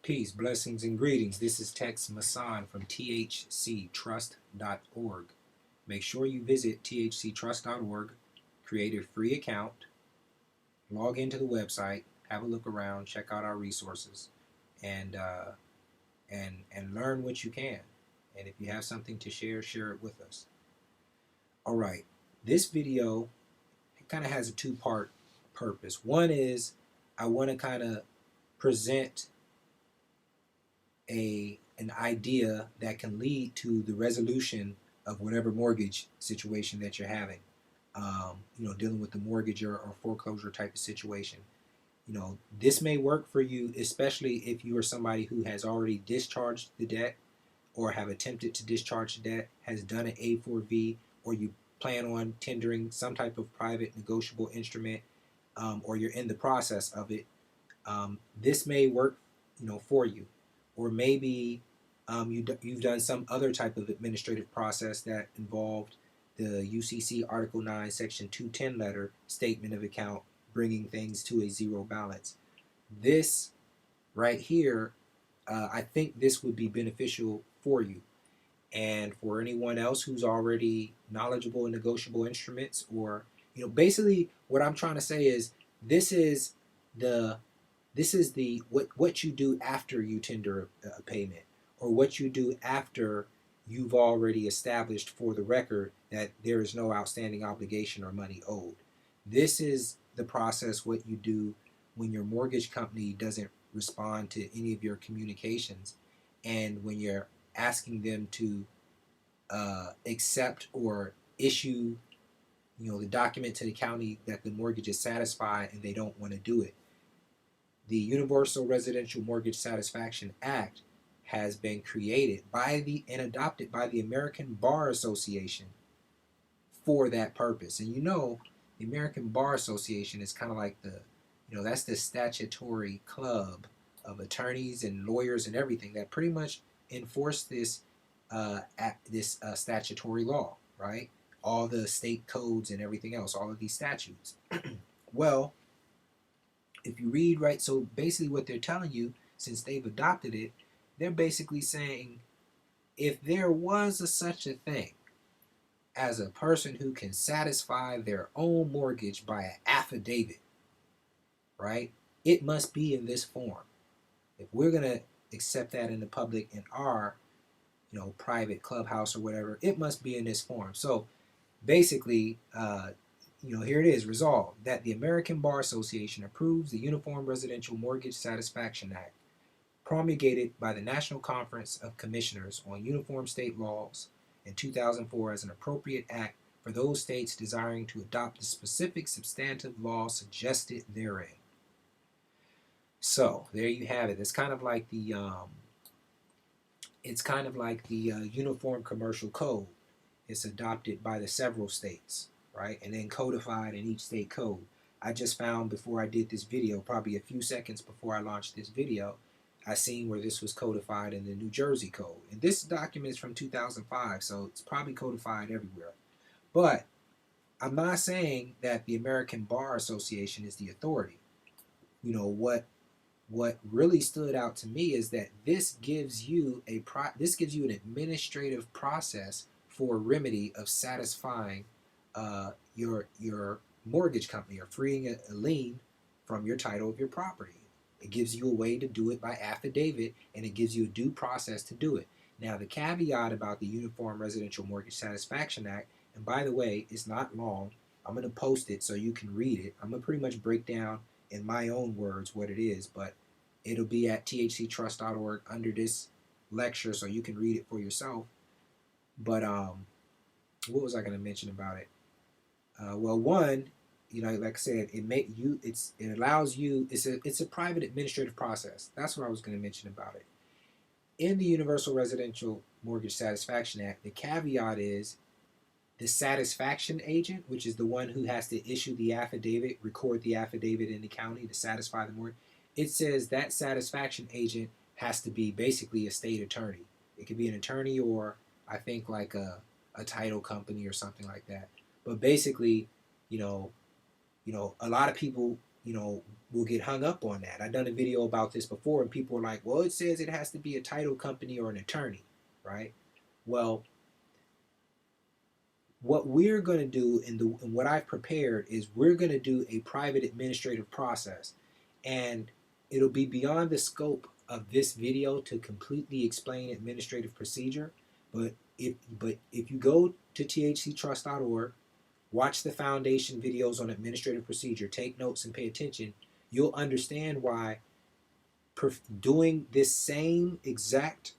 Peace, blessings, and greetings. This is Tex Masson from thctrust.org. Make sure you visit thctrust.org, create a free account, log into the website, have a look around, check out our resources, and and learn what you can. And if you have something to share, share it with us. All right, this video kind of has a two-part purpose. One is I want to kind of present an idea that can lead to the resolution of whatever mortgage situation that you're having. Dealing with the mortgage or foreclosure type of situation. This may work for you, especially if you are somebody who has already discharged the debt or have attempted to discharge the debt, has done an A4V, or you plan on tendering some type of private negotiable instrument, or you're in the process of it. This may work, for you. Or maybe you've done some other type of administrative process that involved the UCC Article 9, Section 210 letter, statement of account, bringing things to a zero balance. This right here, I think this would be beneficial for you. And for anyone else who's already knowledgeable in negotiable instruments, or, basically what I'm trying to say is this is the what you do after you tender a payment, or what you do after you've already established for the record that there is no outstanding obligation or money owed. This is the process, what you do when your mortgage company doesn't respond to any of your communications, and when you're asking them to accept or issue the document to the county that the mortgage is satisfied, and they don't want to do it. The Universal Residential Mortgage Satisfaction Act has been created and adopted by the American Bar Association for that purpose. And the American Bar Association is kind of like that's the statutory club of attorneys and lawyers and everything that pretty much enforce this statutory law, right? All the state codes and everything else, all of these statutes. Well, if you read right, so basically what they're telling you, since they've adopted it, they're basically saying if there was such a thing as a person who can satisfy their own mortgage by an affidavit, right, it must be in this form. If we're going to accept that in the public, in our private clubhouse or whatever, it must be in this form. So basically, here it is, resolved that the American Bar Association approves the Uniform Residential Mortgage Satisfaction Act, promulgated by the National Conference of Commissioners on Uniform State Laws in 2004 as an appropriate act for those states desiring to adopt the specific substantive law suggested therein. So there you have it. It's kind of like the Uniform Commercial Code. It's adopted by the several states, right, and then codified in each state code. I just found, before I did this video, probably a few seconds before I launched this video, I seen where this was codified in the New Jersey code. And this document is from 2005, so it's probably codified everywhere. But I'm not saying that the American Bar Association is the authority. What really stood out to me is that this gives you an administrative process for a remedy of satisfying your mortgage company, or freeing a lien from your title of your property. It gives you a way to do it by affidavit, and it gives you a due process to do it. Now, the caveat about the Uniform Residential Mortgage Satisfaction Act, and by the way, it's not long. I'm going to post it so you can read it. I'm going to pretty much break down in my own words what it is, but it'll be at thctrust.org under this lecture so you can read it for yourself. But what was I going to mention about it? Well, one, like I said, it allows you. It's a private administrative process. That's what I was going to mention about it. In the Universal Residential Mortgage Satisfaction Act, the caveat is the satisfaction agent, which is the one who has to issue the affidavit, record the affidavit in the county to satisfy the mortgage. It says that satisfaction agent has to be basically a state attorney. It could be an attorney, or I think like a title company or something like that. But basically, a lot of people will get hung up on that. I've done a video about this before, and people are like, well, it says it has to be a title company or an attorney, right? Well, what we're going to do and what I've prepared is we're going to do a private administrative process, and it'll be beyond the scope of this video to completely explain administrative procedure. But if you go to thctrust.org, watch the foundation videos on administrative procedure, take notes and pay attention, you'll understand why doing the same exact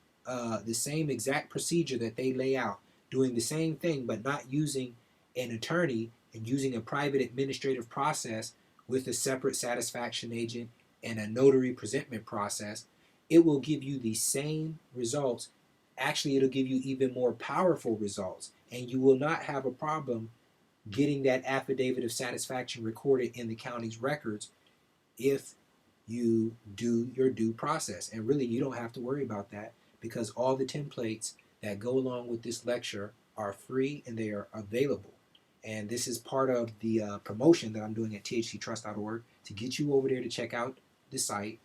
procedure that they lay out, doing the same thing but not using an attorney and using a private administrative process with a separate satisfaction agent and a notary presentment process, it will give you the same results. Actually, it'll give you even more powerful results, and you will not have a problem getting that affidavit of satisfaction recorded in the county's records if you do your due process. And really, you don't have to worry about that because all the templates that go along with this lecture are free and they are available. And this is part of the promotion that I'm doing at thctrust.org to get you over there to check out the site,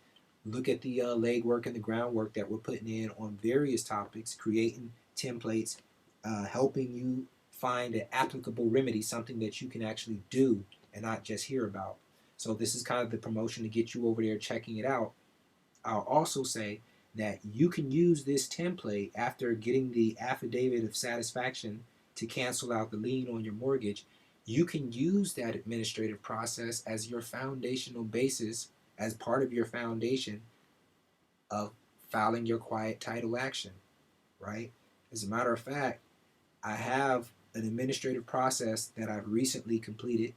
look at the legwork and the groundwork that we're putting in on various topics, creating templates, helping you find an applicable remedy, something that you can actually do and not just hear about. So this is kind of the promotion to get you over there checking it out. I'll also say that you can use this template after getting the affidavit of satisfaction to cancel out the lien on your mortgage. You can use that administrative process as your foundational basis, as part of your foundation of filing your quiet title action, right? As a matter of fact, I have an administrative process that I've recently completed,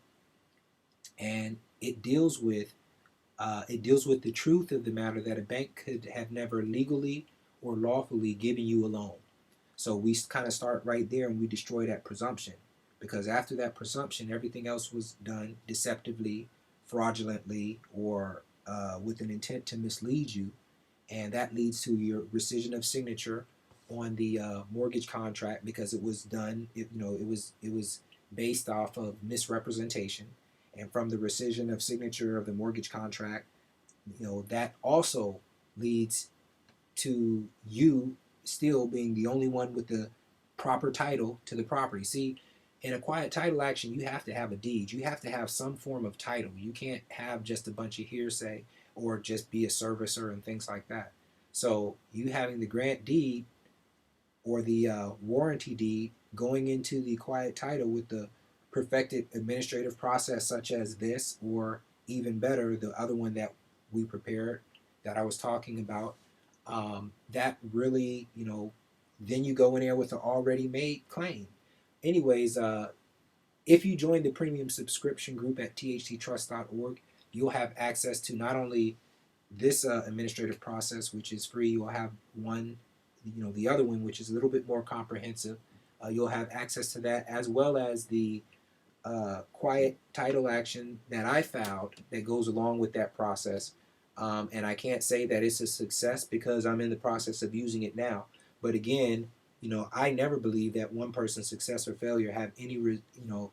and it deals with the truth of the matter that a bank could have never legally or lawfully given you a loan. So we kind of start right there and we destroy that presumption, because after that presumption, everything else was done deceptively, fraudulently, or with an intent to mislead you, and that leads to your rescission of signature on the mortgage contract because it was done. It was based off of misrepresentation, and from the rescission of signature of the mortgage contract, that also leads to you still being the only one with the proper title to the property. See, in a quiet title action, you have to have a deed. You have to have some form of title. You can't have just a bunch of hearsay or just be a servicer and things like that. So you having the grant deed or the warranty deed going into the quiet title with the perfected administrative process such as this, or even better, the other one that we prepared that I was talking about, that really, then you go in there with an already made claim. Anyways, if you join the premium subscription group at thttrust.org, you'll have access to not only this administrative process, which is free. You'll have the other one, which is a little bit more comprehensive. You'll have access to that, as well as the quiet title action that I filed that goes along with that process. And I can't say that it's a success because I'm in the process of using it now. But again, I never believe that one person's success or failure have any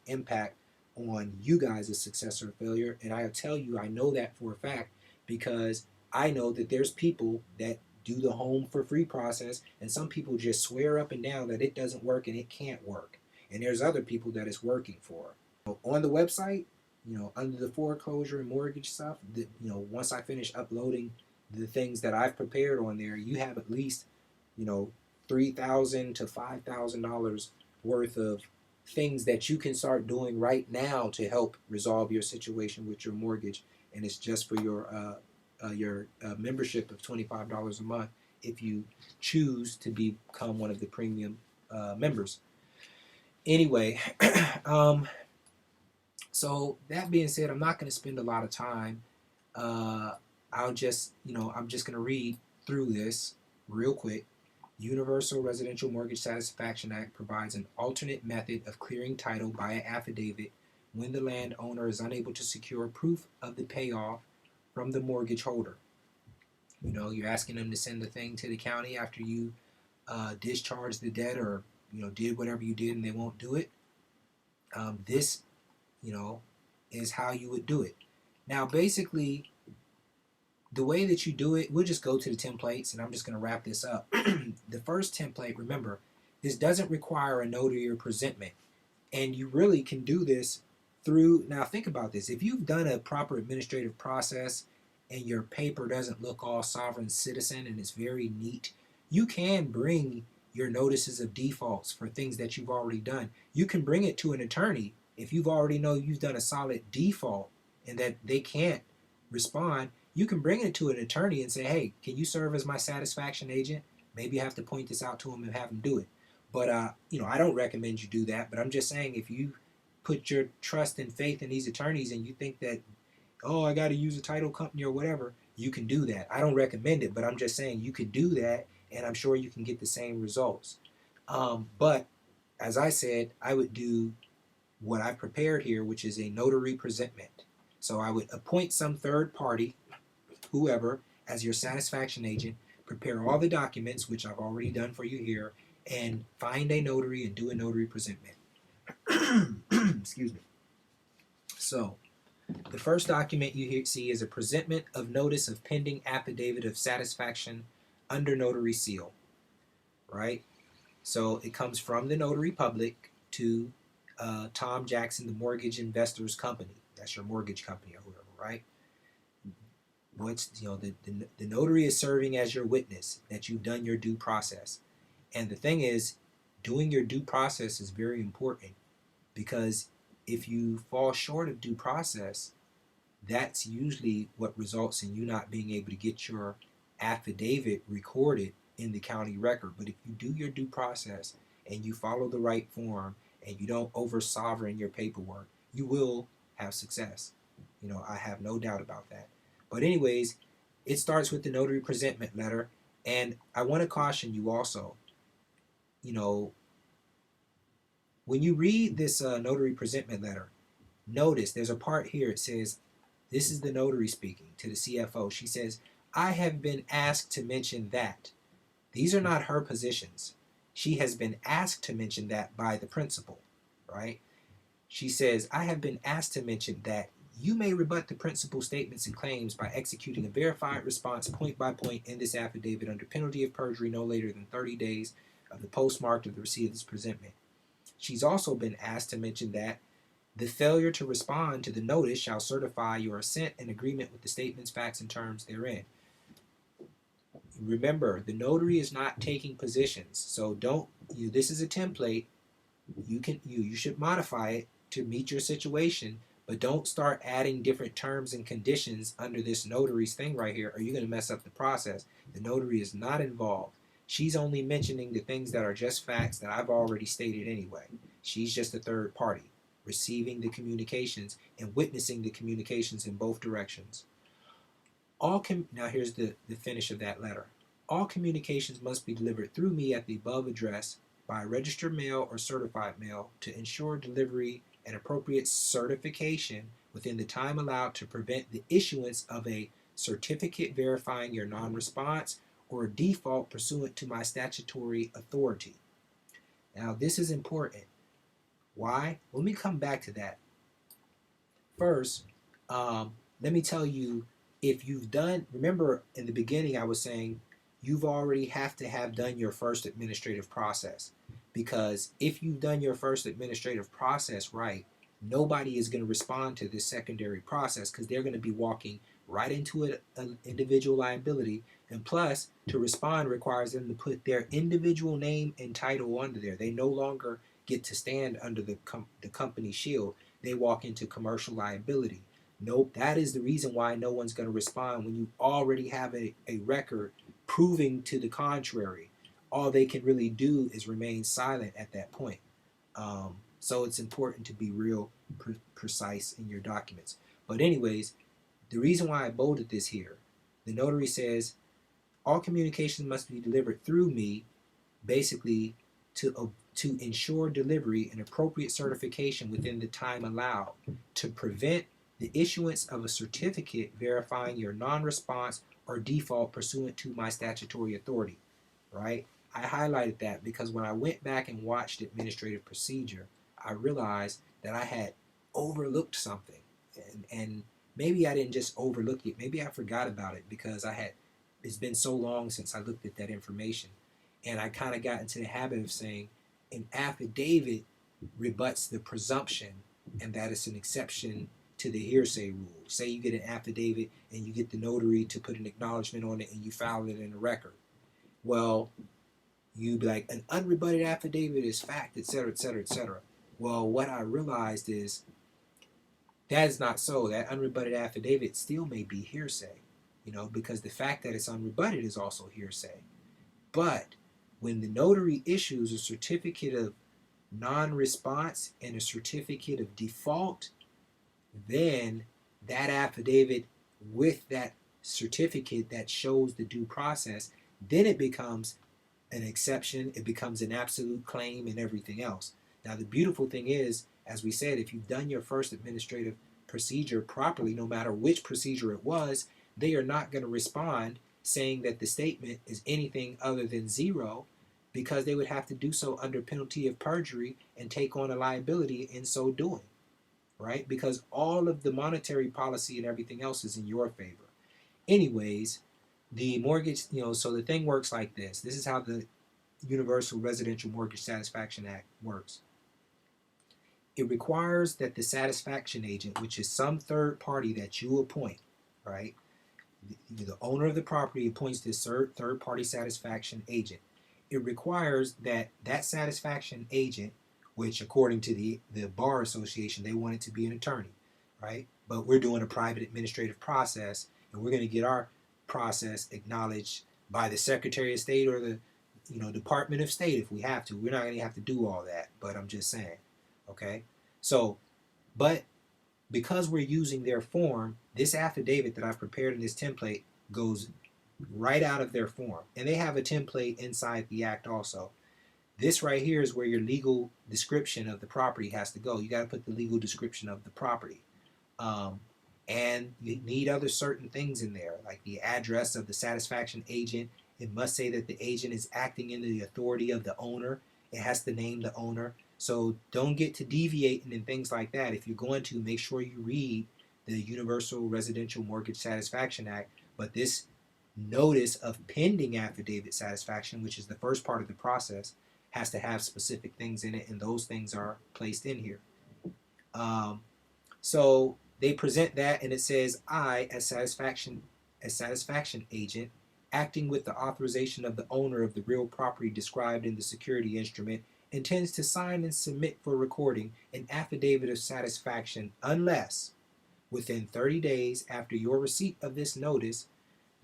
impact on you guys' success or failure. And I'll tell you, I know that for a fact because I know that there's people that do the home for free process, and some people just swear up and down that it doesn't work and it can't work. And there's other people that it's working for. On the website, under the foreclosure and mortgage stuff, once I finish uploading the things that I've prepared on there, you have at least, $3,000 to $5,000 worth of things that you can start doing right now to help resolve your situation with your mortgage. And it's just for your membership of $25 a month if you choose to become one of the premium members. Anyway, so that being said, I'm not going to spend a lot of time. I'm just going to read through this real quick. Universal Residential Mortgage Satisfaction Act provides an alternate method of clearing title by an affidavit when the landowner is unable to secure proof of the payoff from the mortgage holder. You're asking them to send the thing to the county after you discharge the debt or did whatever you did and they won't do it. This is how you would do it. Now, basically, the way that you do it, we'll just go to the templates, and I'm just going to wrap this up. The first template, remember, this doesn't require a notary or presentment, and you really can do this through. Now, think about this: if you've done a proper administrative process and your paper doesn't look all sovereign citizen and it's very neat, you can bring your notices of defaults for things that you've already done. You can bring it to an attorney if you've already know you've done a solid default and that they can't respond. You can bring it to an attorney and say, hey, can you serve as my satisfaction agent? Maybe you have to point this out to them and have them do it. But I don't recommend you do that. But I'm just saying, if you put your trust and faith in these attorneys and you think that, oh, I got to use a title company or whatever, you can do that. I don't recommend it, but I'm just saying you could do that, and I'm sure you can get the same results. But as I said, I would do what I've prepared here, which is a notary presentment. So I would appoint some third party, whoever, as your satisfaction agent, prepare all the documents, which I've already done for you here, and find a notary and do a notary presentment. Excuse me. So, the first document you see is a presentment of notice of pending affidavit of satisfaction under notary seal, right? So it comes from the notary public to Tom Jackson, the mortgage investors company. That's your mortgage company or whoever, right? The notary is serving as your witness that you've done your due process. And the thing is, doing your due process is very important, because if you fall short of due process, that's usually what results in you not being able to get your affidavit recorded in the county record. But if you do your due process and you follow the right form and you don't over sovereign your paperwork, you will have success. I have no doubt about that. But anyways, it starts with the notary presentment letter. And I want to caution you also, when you read this notary presentment letter, notice there's a part here. It says, this is the notary speaking to the CFO. She says, I have been asked to mention that. These are not her positions. She has been asked to mention that by the principal, right? She says, I have been asked to mention that you may rebut the principal's statements and claims by executing a verified response point by point in this affidavit under penalty of perjury no later than 30 days of the postmark of the receipt of this presentment. She's also been asked to mention that the failure to respond to the notice shall certify your assent and agreement with the statements, facts, and terms therein. Remember, the notary is not taking positions, so this is a template. You should modify it to meet your situation, but don't start adding different terms and conditions under this notary's thing right here, or you're going to mess up the process. The notary is not involved. She's only mentioning the things that are just facts that I've already stated anyway. She's just a third party, receiving the communications and witnessing the communications in both directions. Now here's the finish of that letter. All communications must be delivered through me at the above address by registered mail or certified mail to ensure delivery and appropriate certification within the time allowed to prevent the issuance of a certificate verifying your non-response or a default pursuant to my statutory authority. Now this is important. Why? Let me come back to that. First, let me tell you, if you've done, remember in the beginning I was saying you've already have to have done your first administrative process, because if you've done your first administrative process right, nobody is going to respond to this secondary process because they're going to be walking right into an individual liability, and plus to respond requires them to put their individual name and title under there. They no longer get to stand under the company shield. They walk into commercial liability. Nope, that is the reason why no one's going to respond when you already have a record proving to the contrary. All they can really do is remain silent at that point. So it's important to be real precise in your documents. But anyways, the reason why I bolded this here, the notary says, all communications must be delivered through me, basically to ensure delivery and appropriate certification within the time allowed to prevent the issuance of a certificate verifying your non-response or default pursuant to my statutory authority, right? I highlighted that because when I went back and watched administrative procedure, I realized that I had overlooked something. And maybe I didn't just overlook it. Maybe I forgot about it because it's been so long since I looked at that information. And I kind of got into the habit of saying an affidavit rebuts the presumption and that it's an exception to the hearsay rule. Say you get an affidavit and you get the notary to put an acknowledgement on it and you file it in the record. Well, you'd be like, an unrebutted affidavit is fact, etc., etc., etc. Well, what I realized is that is not so. That unrebutted affidavit still may be hearsay, because the fact that it's unrebutted is also hearsay. But when the notary issues a certificate of non-response and a certificate of default, then that affidavit with that certificate that shows the due process, then it becomes an exception, it becomes an absolute claim and everything else. Now, the beautiful thing is, as we said, if you've done your first administrative procedure properly, no matter which procedure it was, they are not going to respond saying that the statement is anything other than zero, because they would have to do so under penalty of perjury and take on a liability in so doing, right? Because all of the monetary policy and everything else is in your favor. Anyways, the mortgage, so the thing works like this. This is how the Universal Residential Mortgage Satisfaction Act works. It requires that the satisfaction agent, which is some third party that you appoint, right? The owner of the property appoints this third party satisfaction agent. It requires that that satisfaction agent, which according to the Bar Association, they want it to be an attorney, right? But we're doing a private administrative process, and we're going to get our process acknowledged by the Secretary of State or the Department of State if we have to. We're not going to have to do all that, but I'm just saying, okay? So, but because we're using their form, this affidavit that I've prepared in this template goes right out of their form. And they have a template inside the act also. This right here is where your legal description of the property has to go. You got to put the legal description of the property. And you need other certain things in there, like the address of the satisfaction agent. It must say that the agent is acting in the authority of the owner. It has to name the owner. So don't get to deviating and things like that. If you're going to, make sure you read the Universal Residential Mortgage Satisfaction Act. But this notice of pending affidavit satisfaction, which is the first part of the process, has to have specific things in it, and those things are placed in here. So they present that, and it says, I, as satisfaction agent, acting with the authorization of the owner of the real property described in the security instrument, intends to sign and submit for recording an affidavit of satisfaction unless, within 30 days after your receipt of this notice,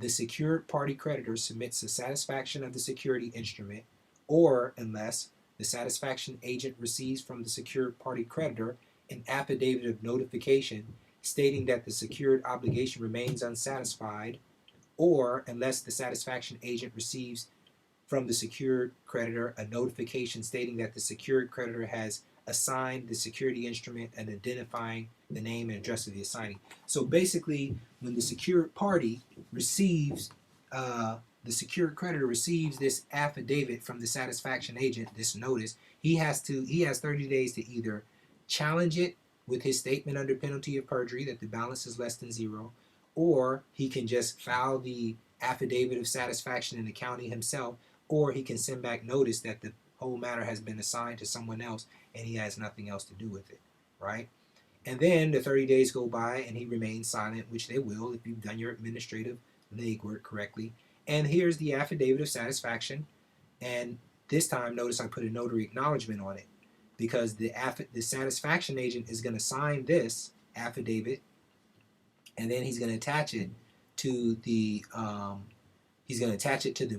the secured party creditor submits a satisfaction of the security instrument, or unless the satisfaction agent receives from the secured party creditor an affidavit of notification stating that the secured obligation remains unsatisfied, or unless the satisfaction agent receives from the secured creditor a notification stating that the secured creditor has assigned the security instrument and identifying the name and address of the assignee. So basically, when the secured party receives, the secured creditor receives this affidavit from the satisfaction agent, this notice, he has 30 days to either challenge it with his statement under penalty of perjury that the balance is less than zero, or he can just file the affidavit of satisfaction in the county himself, or he can send back notice that the whole matter has been assigned to someone else and he has nothing else to do with it, right? And then the 30 days go by and he remains silent, which they will if you've done your administrative legwork correctly. And here's the affidavit of satisfaction. And this time, notice I put a notary acknowledgement on it, because the satisfaction agent is going to sign this affidavit, and then he's going to attach it to the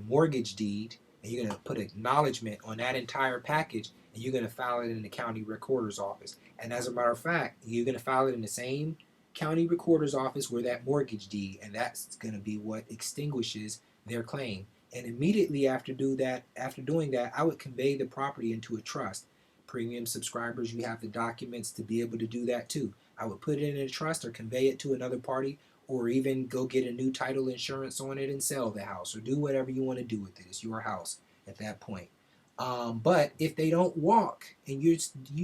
mortgage deed, and you're going to put acknowledgement on that entire package, and you're going to file it in the county recorder's office. And as a matter of fact, you're going to file it in the same county recorder's office where that mortgage deed, and that's going to be what extinguishes their claim. And immediately after doing that, I would convey the property into a trust. Premium subscribers, you have the documents to be able to do that too. I would put it in a trust or convey it to another party, or even go get a new title insurance on it and sell the house, or do whatever you want to do with it. It's your house at that point. But if they don't walk and you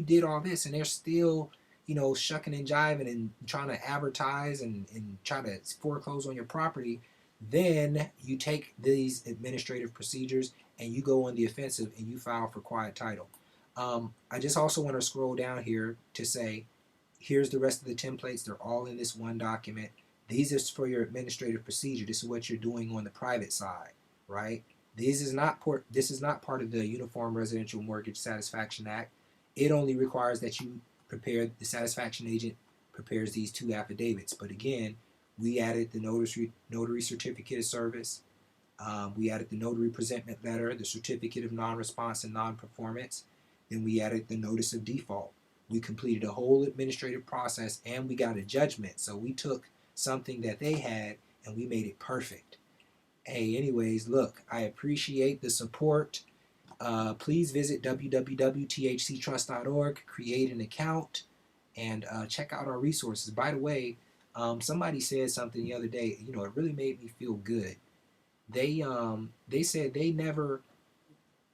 did all this and they're still, shucking and jiving and trying to advertise and try to foreclose on your property, then you take these administrative procedures and you go on the offensive and you file for quiet title. I just also want to scroll down here to say, here's the rest of the templates. They're all in this one document. These is for your administrative procedure. This is what you're doing on the private side, right? This is not part of the Uniform Residential Mortgage Satisfaction Act. It only requires that you prepare, the satisfaction agent prepares these two affidavits. But again, we added the notary certificate of service. We added the notary presentment letter, the certificate of non-response and non-performance. Then we added the notice of default. We completed a whole administrative process and we got a judgment. So we took something that they had and we made it perfect. Hey, anyways, look, I appreciate the support. Please visit www.thctrust.org, create an account, and check out our resources. By the way, somebody said something the other day, it really made me feel good. They said they never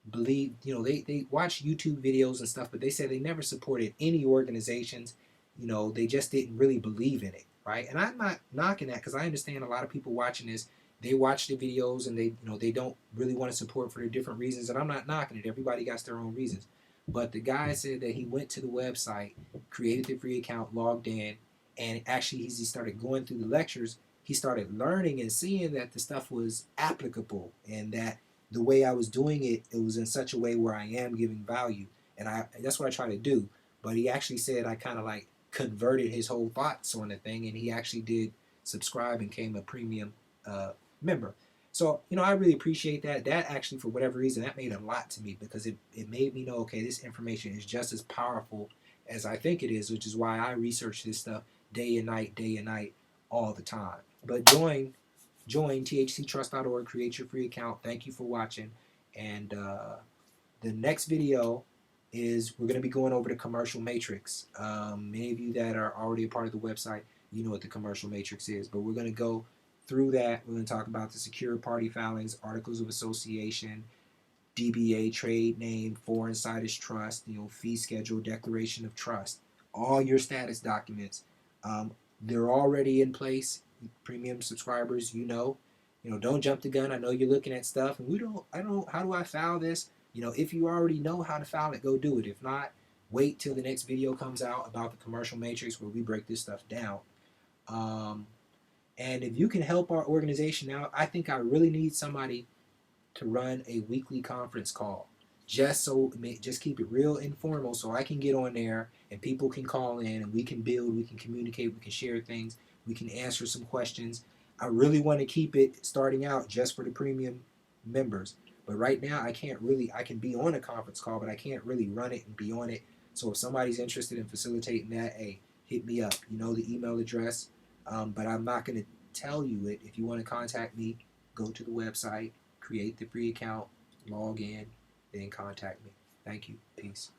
believe, they watch YouTube videos and stuff, but they said they never supported any organizations. They just didn't really believe in it, right? And I'm not knocking that, because I understand a lot of people watching this, they watch the videos and they don't really want to support for their different reasons, and I'm not knocking it. Everybody got their own reasons. But the guy said that he went to the website, created the free account, logged in, and actually as he started going through the lectures, he started learning and seeing that the stuff was applicable, and that the way I was doing it, it was in such a way where I am giving value, and that's what I try to do. But he actually said I kind of like converted his whole thoughts on the thing, and he actually did subscribe and became a premium member. So I really appreciate that. That actually, for whatever reason, that made a lot to me, because it made me know, okay, this information is just as powerful as I think it is, which is why I research this stuff day and night, all the time. But join thctrust.org, create your free account. Thank you for watching. And the next video is, we're going to be going over the commercial matrix. Many of you that are already a part of the website, you know what the commercial matrix is. But we're going to go through that. We're going to talk about the secure party filings, articles of association, DBA, trade name, foreign situs trust, fee schedule, declaration of trust, all your status documents. They're already in place. Premium subscribers, don't jump the gun. I know you're looking at stuff and how do I file this? If you already know how to file it, go do it. If not, wait till the next video comes out about the commercial matrix, where we break this stuff down. And if you can help our organization out, I think I really need somebody to run a weekly conference call, just keep it real informal, so I can get on there and people can call in and we can build, we can communicate, we can share things, we can answer some questions. I really want to keep it starting out just for the premium members, but right now I can be on a conference call, but I can't really run it and be on it. So if somebody's interested in facilitating that, hey, hit me up. The email address, but I'm not going to tell you it. If you want to contact me, go to the website, create the free account, log in, then contact me. Thank you. Peace.